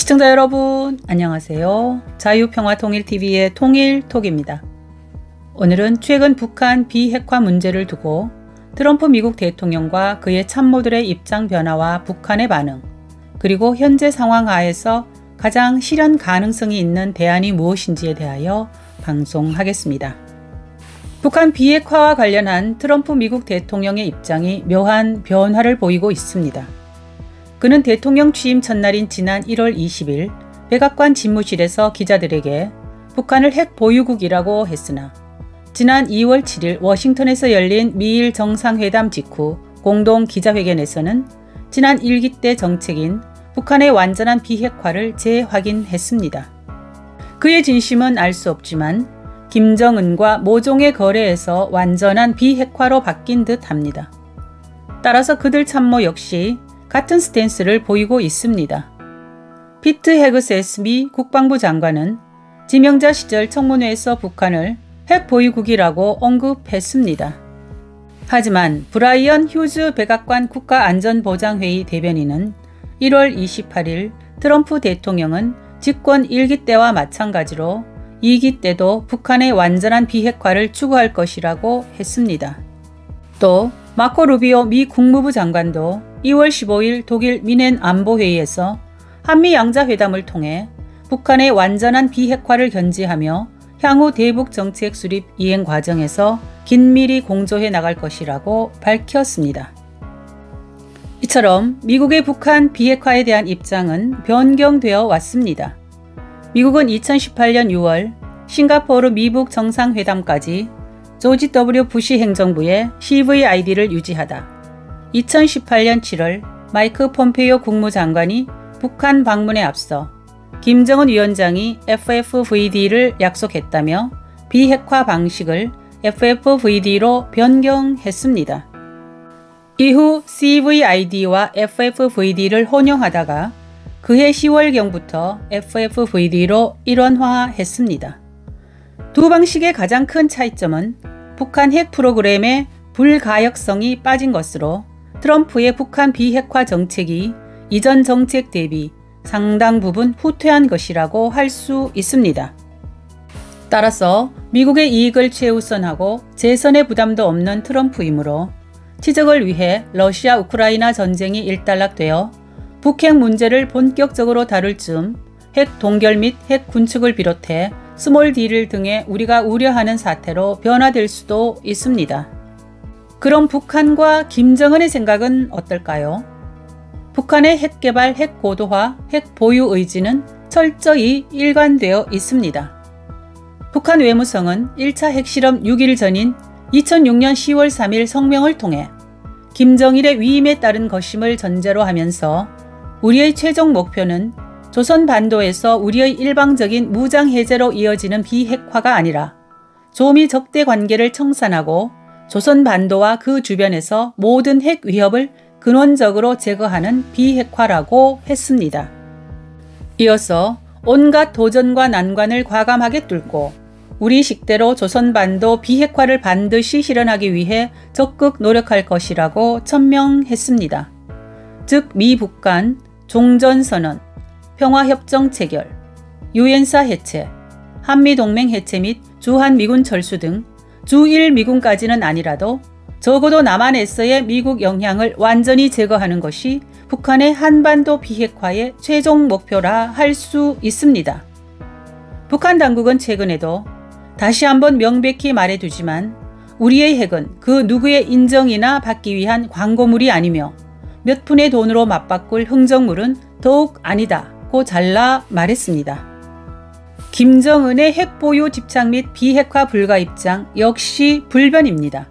시청자 여러분 안녕하세요. 자유평화통일TV의 통일톡입니다. 오늘은 최근 북한 비핵화 문제를 두고 트럼프 미국 대통령과 그의 참모들의 입장 변화와 북한의 반응, 그리고 현재 상황 하에서 가장 실현 가능성이 있는 대안이 무엇인지에 대하여 방송하겠습니다. 북한 비핵화와 관련한 트럼프 미국 대통령의 입장이 묘한 변화를 보이고 있습니다. 그는 대통령 취임 첫날인 지난 1월 20일 백악관 집무실에서 기자들에게 북한을 핵 보유국이라고 했으나 지난 2월 7일 워싱턴에서 열린 미일 정상회담 직후 공동 기자회견에서는 지난 1기 때 정책인 북한의 완전한 비핵화를 재확인했습니다. 그의 진심은 알 수 없지만 김정은과 모종의 거래에서 완전한 비핵화로 바뀐 듯 합니다. 따라서 그들 참모 역시 같은 스탠스를 보이고 있습니다. 피트 헤그세스 미 국방부 장관은 지명자 시절 청문회에서 북한을 핵 보유국이라고 언급했습니다. 하지만 브라이언 휴즈 백악관 국가안전보장회의 대변인은 1월 28일 트럼프 대통령은 집권 1기 때와 마찬가지로 2기 때도 북한의 완전한 비핵화를 추구할 것이라고 했습니다. 또 마코 루비오 미 국무부 장관도 2월 15일 독일 미넨 안보회의에서 한미 양자회담을 통해 북한의 완전한 비핵화를 견지하며 향후 대북 정책 수립 이행 과정에서 긴밀히 공조해 나갈 것이라고 밝혔습니다. 이처럼 미국의 북한 비핵화에 대한 입장은 변경되어 왔습니다. 미국은 2018년 6월 싱가포르 미북 정상회담까지 조지 W. 부시 행정부의 CVID를 유지하다 2018년 7월 마이크 폼페이오 국무장관이 북한 방문에 앞서 김정은 위원장이 FFVD를 약속했다며 비핵화 방식을 FFVD로 변경했습니다. 이후 CVID와 FFVD를 혼용하다가 그해 10월경부터 FFVD로 일원화했습니다. 두 방식의 가장 큰 차이점은 북한 핵 프로그램의 불가역성이 빠진 것으로 트럼프의 북한 비핵화 정책이 이전 정책 대비 상당 부분 후퇴한 것이라고 할 수 있습니다. 따라서 미국의 이익을 최우선하고 재선의 부담도 없는 트럼프이므로 치적을 위해 러시아 우크라이나 전쟁이 일단락되어 북핵 문제를 본격적으로 다룰 즈음 핵 동결 및 핵 군축을 비롯해 스몰 D를 등에 우리가 우려하는 사태로 변화될 수도 있습니다. 그럼 북한과 김정은의 생각은 어떨까요? 북한의 핵 개발, 핵 고도화, 핵 보유 의지는 철저히 일관되어 있습니다. 북한 외무성은 1차 핵실험 6일 전인 2006년 10월 3일 성명을 통해 김정일의 위임에 따른 것임을 전제로 하면서 우리의 최종 목표는 조선 반도에서 우리의 일방적인 무장해제로 이어지는 비핵화가 아니라 조미 적대 관계를 청산하고 조선 반도와 그 주변에서 모든 핵 위협을 근원적으로 제거하는 비핵화라고 했습니다. 이어서 온갖 도전과 난관을 과감하게 뚫고 우리 식대로 조선 반도 비핵화를 반드시 실현하기 위해 적극 노력할 것이라고 천명했습니다. 즉 미북 간 종전선언, 평화협정 체결, 유엔사 해체, 한미동맹 해체 및 주한미군 철수 등 주1 미군까지는 아니라도 적어도 남한에서의 미국 영향을 완전히 제거하는 것이 북한의 한반도 비핵화의 최종 목표라 할 수 있습니다. 북한 당국은 최근에도 다시 한번 명백히 말해두지만 우리의 핵은 그 누구의 인정이나 받기 위한 광고물이 아니며 몇 푼의 돈으로 맞바꿀 흥정물은 더욱 아니다고 잘라 말했습니다. 김정은의 핵 보유 집착 및 비핵화 불가 입장 역시 불변입니다.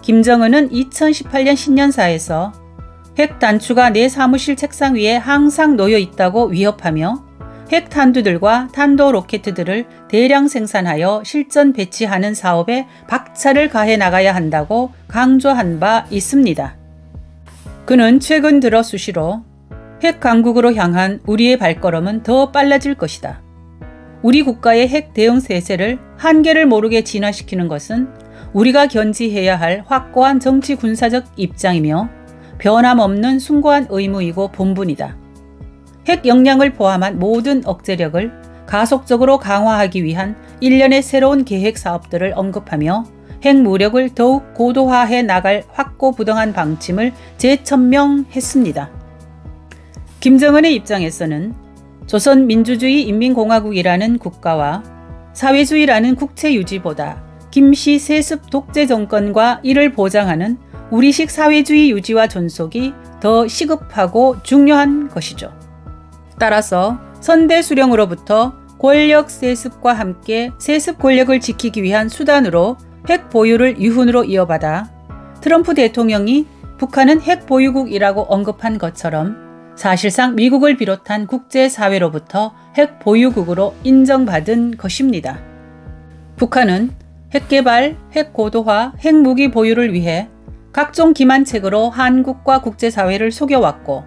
김정은은 2018년 신년사에서 핵 단추가 내 사무실 책상 위에 항상 놓여 있다고 위협하며 핵 탄두들과 탄도 로켓들을 대량 생산하여 실전 배치하는 사업에 박차를 가해 나가야 한다고 강조한 바 있습니다. 그는 최근 들어 수시로 핵 강국으로 향한 우리의 발걸음은 더 빨라질 것이다. 우리 국가의 핵 대응 세세를 한계를 모르게 진화시키는 것은 우리가 견지해야 할 확고한 정치 군사적 입장이며 변함없는 숭고한 의무이고 본분이다. 핵 역량을 포함한 모든 억제력을 가속적으로 강화하기 위한 일련의 새로운 계획 사업들을 언급하며 핵무력을 더욱 고도화해 나갈 확고부동한 방침을 재천명했습니다. 김정은의 입장에서는 조선민주주의 인민공화국이라는 국가와 사회주의라는 국체 유지보다 김씨 세습 독재 정권과 이를 보장하는 우리식 사회주의 유지와 존속이 더 시급하고 중요한 것이죠. 따라서 선대 수령으로부터 권력 세습과 함께 세습 권력을 지키기 위한 수단으로 핵 보유를 유훈으로 이어받아 트럼프 대통령이 북한은 핵 보유국이라고 언급한 것처럼 사실상 미국을 비롯한 국제사회로부터 핵 보유국으로 인정받은 것입니다. 북한은 핵개발, 핵고도화, 핵무기 보유를 위해 각종 기만책으로 한국과 국제사회를 속여왔고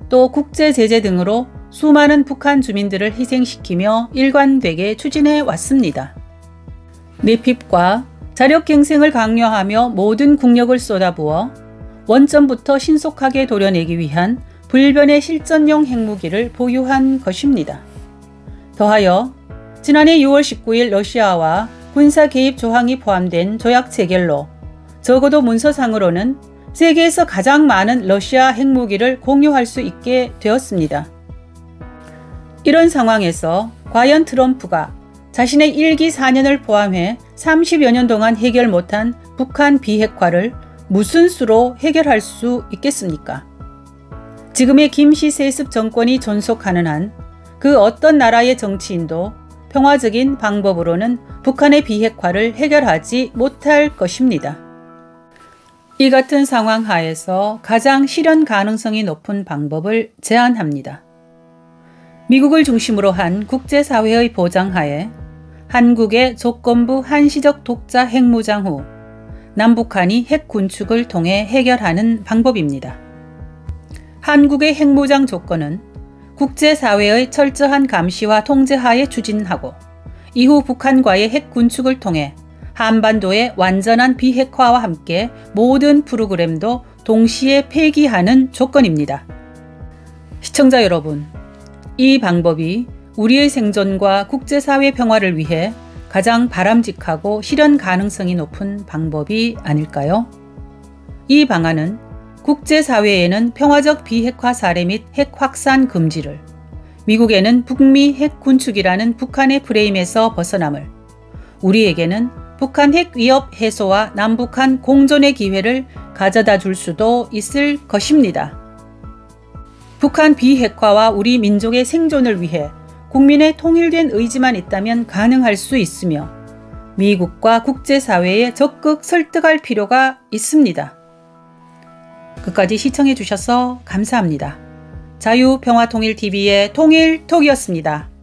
또 국제제재 등으로 수많은 북한 주민들을 희생시키며 일관되게 추진해 왔습니다. 내핍과 자력갱생을 강요하며 모든 국력을 쏟아부어 원점부터 신속하게 도려내기 위한 불변의 실전용 핵무기를 보유한 것입니다. 더하여 지난해 6월 19일 러시아와 군사 개입 조항이 포함된 조약 체결로 적어도 문서상으로는 세계에서 가장 많은 러시아 핵무기를 공유할 수 있게 되었습니다. 이런 상황에서 과연 트럼프가 자신의 1기 4년을 포함해 30여 년 동안 해결 못한 북한 비핵화를 무슨 수로 해결할 수 있겠습니까? 지금의 김씨 세습 정권이 존속하는 한 그 어떤 나라의 정치인도 평화적인 방법으로는 북한의 비핵화를 해결하지 못할 것입니다. 이 같은 상황 하에서 가장 실현 가능성이 높은 방법을 제안합니다. 미국을 중심으로 한 국제사회의 보장하에 한국의 조건부 한시적 독자 핵무장 후 남북한이 핵 군축을 통해 해결하는 방법입니다. 한국의 핵무장 조건은 국제사회의 철저한 감시와 통제하에 추진하고 이후 북한과의 핵 군축을 통해 한반도의 완전한 비핵화와 함께 모든 프로그램도 동시에 폐기하는 조건입니다. 시청자 여러분, 이 방법이 우리의 생존과 국제사회 평화를 위해 가장 바람직하고 실현 가능성이 높은 방법이 아닐까요? 이 방안은 국제사회에는 평화적 비핵화 사례 및 핵 확산 금지를, 미국에는 북미 핵 군축이라는 북한의 프레임에서 벗어남을, 우리에게는 북한 핵 위협 해소와 남북한 공존의 기회를 가져다 줄 수도 있을 것입니다. 북한 비핵화와 우리 민족의 생존을 위해 국민의 통일된 의지만 있다면 가능할 수 있으며 미국과 국제사회에 적극 설득할 필요가 있습니다. 끝까지 시청해 주셔서 감사합니다. 자유평화통일TV의 통일톡이었습니다.